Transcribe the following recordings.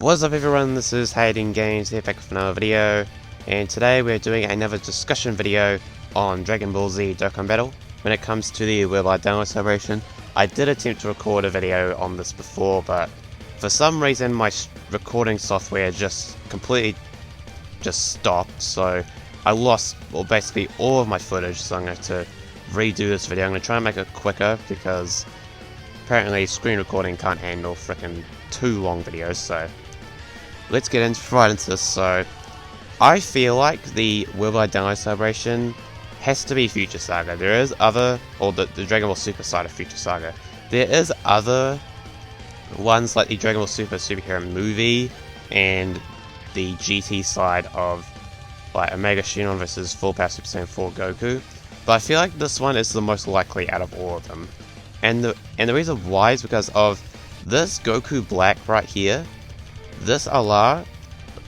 What's up everyone, this is Hayden Games here back with another video, and today we're doing another discussion video on Dragon Ball Z Dokkan Battle. When it comes to the worldwide download celebration, I did attempt to record a video on this before, but for some reason my recording software just completely stopped, so I lost basically all of my footage, so I'm going to redo this video. I'm going to try and make it quicker because apparently screen recording can't handle frickin' too long videos, so let's get right into this. So I feel like the worldwide download celebration has to be Future Saga. There is other, or the Dragon Ball Super side of Future Saga. There is other ones like the Dragon Ball Super Superhero movie and the GT side of like Omega Shenron versus Full Power Super Saiyan 4 Goku, but I feel like this one is the most likely out of all of them. And the reason why is because of this Goku Black right here. This ALA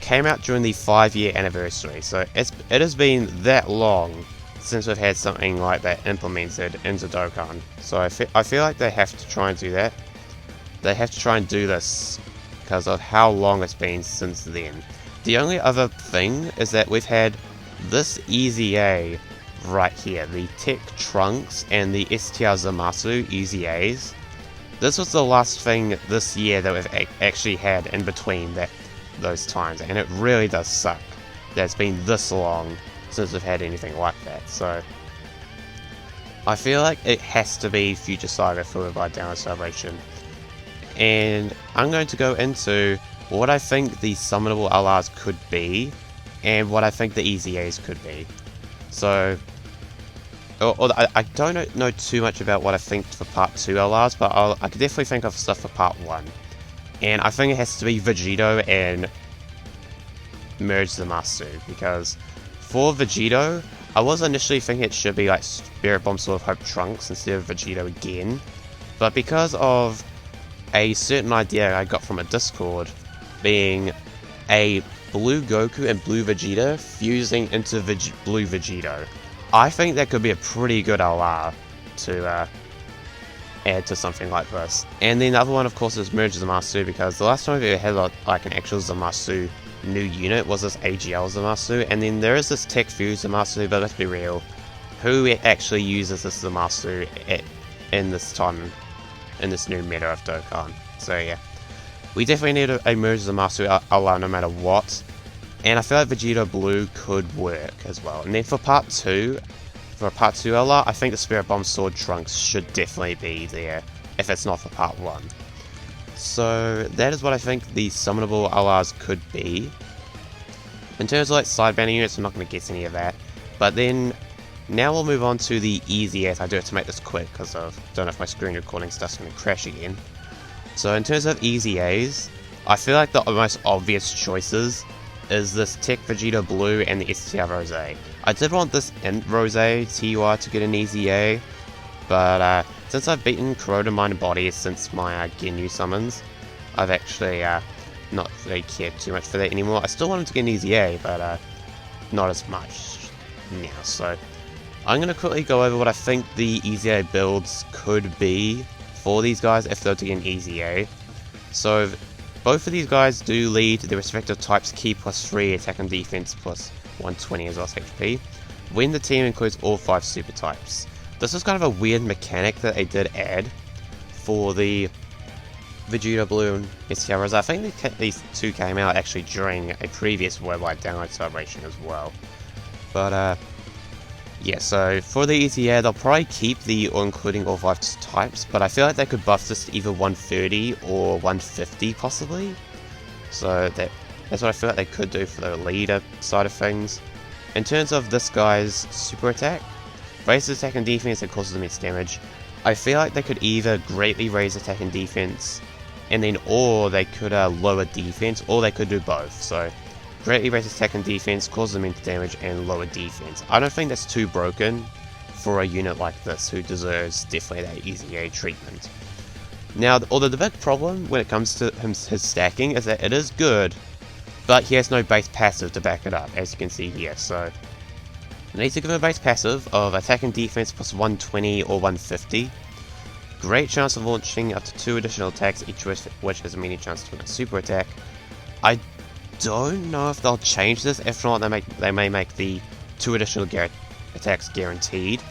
came out during the 5-year anniversary, so it has been that long since we've had something like that implemented into Dokkan. So I feel like they have to try and do that. They have to try and do this because of how long it's been since then. The only other thing is that we've had this EZA right here, the Tech Trunks and the STR Zamasu EZAs. This was the last thing this year that we've actually had in between those times, and it really does suck that it's been this long since we've had anything like that. So I feel like it has to be Future Saga for the download celebration, and I'm going to go into what I think the summonable LRs could be and what I think the EZAs could be. So I don't know too much about what I think for Part 2 LRs, but I could definitely think of stuff for Part 1. And I think it has to be Vegito and Merge Zamasu, because for Vegito, I was initially thinking it should be like Spirit Bomb Sword of Hope Trunks instead of Vegito again, but because of a certain idea I got from a Discord, being a Blue Goku and Blue Vegeta fusing into Blue Vegito, I think that could be a pretty good LR to add to something like this. And then the other one, of course, is Merge Zamasu, because the last time we ever had like an actual Zamasu new unit was this AGL Zamasu, and then there is this Tech Fuse Zamasu, but let's be real, who actually uses this Zamasu in this new meta of Dokkan? So yeah, we definitely need a Merge Zamasu LR no matter what. And I feel like Vegeta Blue could work as well. And then for Part 2 LR, I think the Spirit Bomb Sword Trunks should definitely be there, if it's not for Part 1. So that is what I think the summonable LRs could be. In terms of like side banner units, I'm not going to guess any of that. But then, now we'll move on to the EZAs. I do have to make this quick because I don't know if my screen recording stuff's going to crash again. So in terms of EZAs, I feel like the most obvious choices is this Tech Vegeta Blue and the STR Rose. I did want this Int Rose TY to get an EZA, but since I've beaten Kuroda Mind Body since my Ginyu summons, I've actually not really cared too much for that anymore. I still wanted to get an EZA, but not as much now. So I'm going to quickly go over what I think the EZA builds could be for these guys if they're to get an EZA. So both of these guys do lead their respective types Ki +3, attack and defense plus 120 as well as HP, when the team includes all 5 super types. This is kind of a weird mechanic that they did add for the Vegeta Blue and STR Rose. I think these two came out actually during a previous worldwide download celebration as well. But yeah, so for the EZA, they'll probably keep the or including all 5 types, but I feel like they could buff this to either 130 or 150 possibly. So that's what I feel like they could do for the leader side of things. In terms of this guy's super attack, raises attack and defense and causes immense damage. I feel like they could either greatly raise attack and defense, and then or they could lower defense, or they could do both. So greatly raise attack and defense, causes immense damage, and lower defense. I don't think that's too broken for a unit like this, who deserves definitely that EZA treatment. Now, although the big problem when it comes to his stacking is that it is good, but he has no base passive to back it up, as you can see here. So I need to give him a base passive of attack and defense plus 120 or 150. Great chance of launching up to 2 additional attacks, each which has a medium chance to win a super attack. I don't know if they'll change this. If not, they may make the 2 additional attacks guaranteed.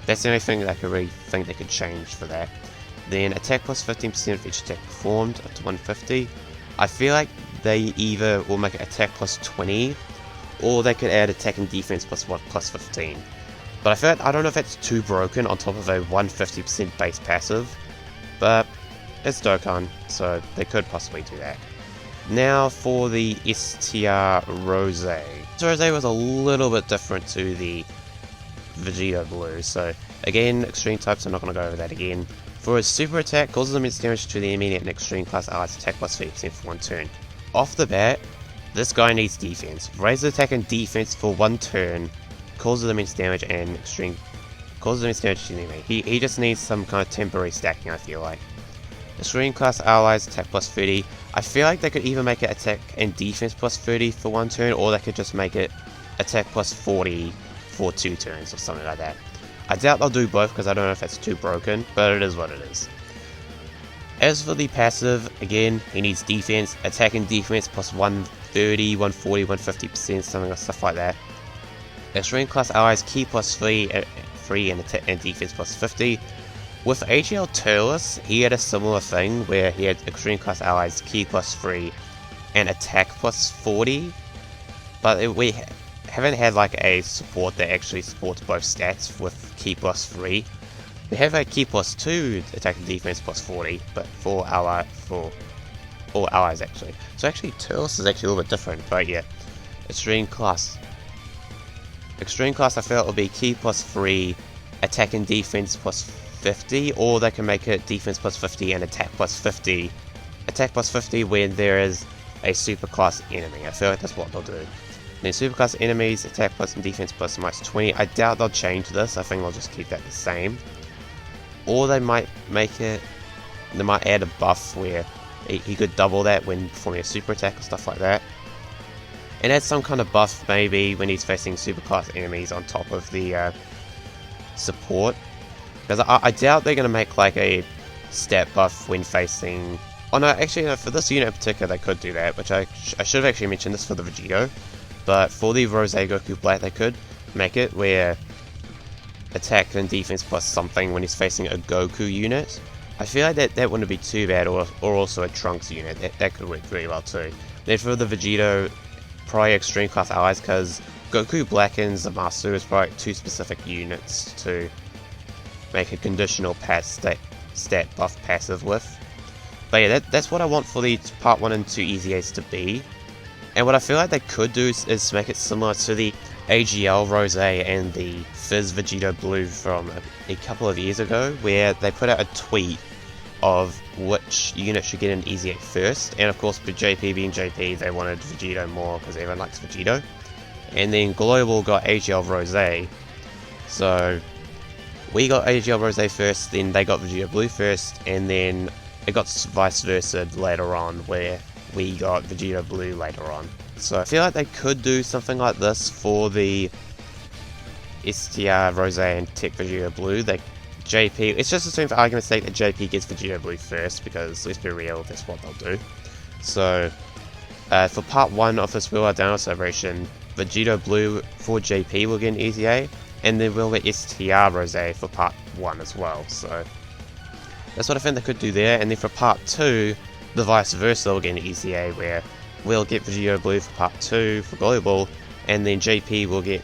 That's the only thing that I could really think they could change for that. Then attack plus 15% of each attack performed up to 150. I feel like they either will make it attack plus 20, or they could add attack and defense plus 15. But I feel like, I don't know if that's too broken on top of a 150% base passive, but it's Dokkan, so they could possibly do that. Now for the STR Rose. Rose was a little bit different to the Vegeta Blue, so again, extreme types, I'm not going to go over that again. For his super attack, causes immense damage to the enemy and extreme class allies attack plus 30% for 1 turn. Off the bat, this guy needs defense. Raise the attack and defense for 1 turn, causes immense damage and causes immense damage to the enemy. He just needs some kind of temporary stacking, I feel like. Extreme class allies attack plus 30. I feel like they could either make it attack and defense plus 30 for 1 turn, or they could just make it attack plus 40 for 2 turns or something like that. I doubt they'll do both because I don't know if that's too broken, but it is what it is. As for the passive, again, he needs defense, attack and defense plus 130, 140, 150%, stuff like that. Extreme class allies key plus 3 and attack and defense plus 50. With AGL Turles, he had a similar thing where he had extreme class allies key plus 3 and attack plus 40, but we haven't had like a support that actually supports both stats with key plus 3. We have a key plus 2 attack and defense plus 40, but for all allies actually. So actually Turles is actually a little bit different, but yeah. Extreme class I feel it will be key plus 3, attack and defense plus 50, or they can make it defense plus 50 and attack plus 50. Attack plus 50 when there is a superclass enemy. I feel like that's what they'll do. Then superclass enemies, attack plus and defense plus minus 20. I doubt they'll change this. I think they'll just keep that the same. Or they might add a buff where he could double that when performing a super attack or stuff like that. And add some kind of buff maybe when he's facing superclass enemies on top of the support. Because I doubt they're going to make like a stat buff when facing... Oh no, actually no, for this unit in particular they could do that, which I should have actually mentioned this for the Vegito. But for the Rose Goku Black they could make it where attack and defense plus something when he's facing a Goku unit. I feel like that wouldn't be too bad, or also a Trunks unit, that could work really well too. Then for the Vegito, probably extreme class allies, because Goku Black and Zamasu is probably 2 specific units to make a conditional stat buff passive with. But yeah, that's what I want for the part 1 and 2 EZAs to be. And what I feel like they could do is make it similar to the AGL Rose and the Fizz Vegito Blue from a couple of years ago, where they put out a tweet of which unit should get an EZA first. And of course, for JP being JP, they wanted Vegito more because everyone likes Vegito. And then Global got AGL Rose. So we got AGL Rose first, then they got Vegito Blue first, and then it got vice versa later on, where we got Vegito Blue later on. So I feel like they could do something like this for the STR Rose and Tech Vegito Blue. JP, it's just assumed for argument's sake that JP gets Vegito Blue first, because let's be real, that's what they'll do. So for part 1 of this Worldwide Download Celebration, Vegito Blue for JP will get an EZA, and then we'll get STR Rose for part 1 as well. So that's what I think they could do there. And then for part 2, the vice versa will get an EZA, where we'll get Vegito Blue for part 2 for Global, and then JP will get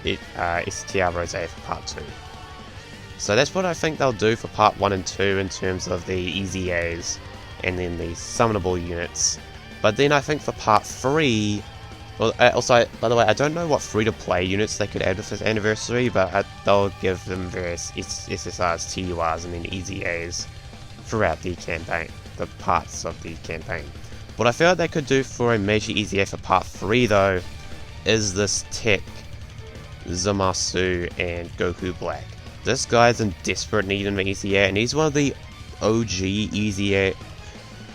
STR Rose for part 2. So that's what I think they'll do for part 1 and 2 in terms of the EZAs and then the summonable units. But then I think for part 3, well, also, by the way, I don't know what free-to-play units they could add with this anniversary, but they'll give them various SSRs, TURs, and then EZAs throughout the campaign, the parts of the campaign. What I feel like they could do for a major EZA for part 3, though, is this Tech, Zamasu, and Goku Black. This guy's in desperate need of an EZA, and he's one of the OG EZA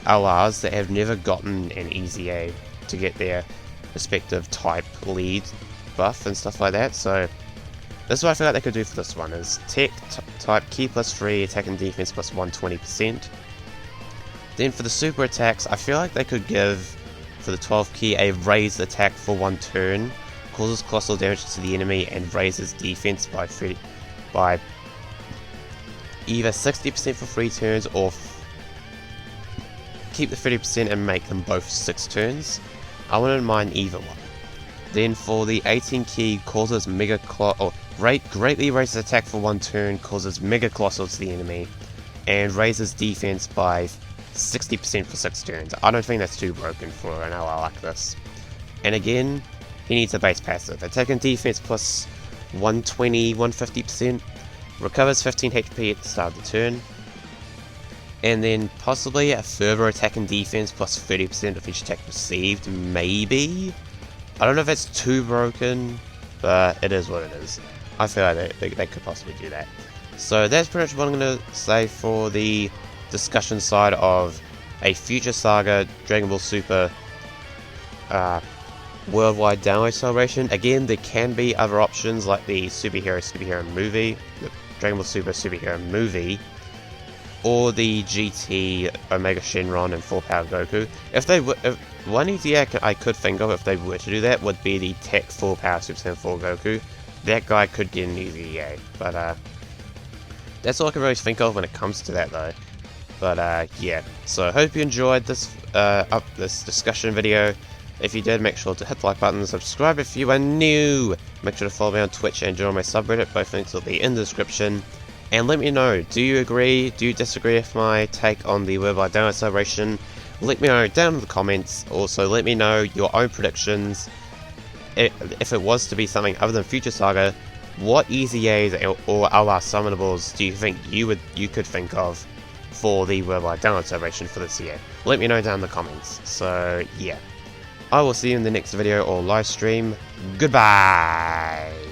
LRs that have never gotten an EZA to get their respective type lead buff and stuff like that. So this is what I feel like they could do for this one, is Tech type key plus 3, attack and defense plus 120%. Then for the super attacks, I feel like they could give for the 12th key, a raised attack for 1 turn, causes colossal damage to the enemy and raises defense by either 60% for 3 turns or keep the 30% and make them both 6 turns. I wouldn't mind either one. Then for the 18 key, causes greatly raises attack for 1 turn, causes Mega Colossal to the enemy, and raises defense by 60% for 6 turns. I don't think that's too broken for an ally like this. And again, he needs a base passive. Attack and defense plus 120, 150%, recovers 15 HP at the start of the turn, and then possibly a further attack and defense plus 30% of each attack received, maybe? I don't know if that's too broken, but it is what it is. I feel like they could possibly do that. So that's pretty much what I'm going to say for the discussion side of a future Saga Dragon Ball Super worldwide download celebration. Again, there can be other options like the superhero movie, the Dragon Ball Super superhero movie, or the GT Omega Shenron and Full Power Goku. One easy I could think of if they were to do that would be the Tech Full Power Super Saiyan 4 Goku. That guy could get an easy EA, but that's all I can really think of when it comes to that though. But yeah, so I hope you enjoyed this this discussion video. If you did, make sure to hit the like button, subscribe if you are new, make sure to follow me on Twitch and join my subreddit, both links will be in the description. And let me know, do you agree, do you disagree with my take on the worldwide download celebration? Let me know down in the comments. Also let me know your own predictions. If it was to be something other than Future Saga, what EZAs or a la summonables do you think you could think of for the worldwide download celebration for this year? Let me know down in the comments. So yeah, I will see you in the next video or live stream. Goodbye!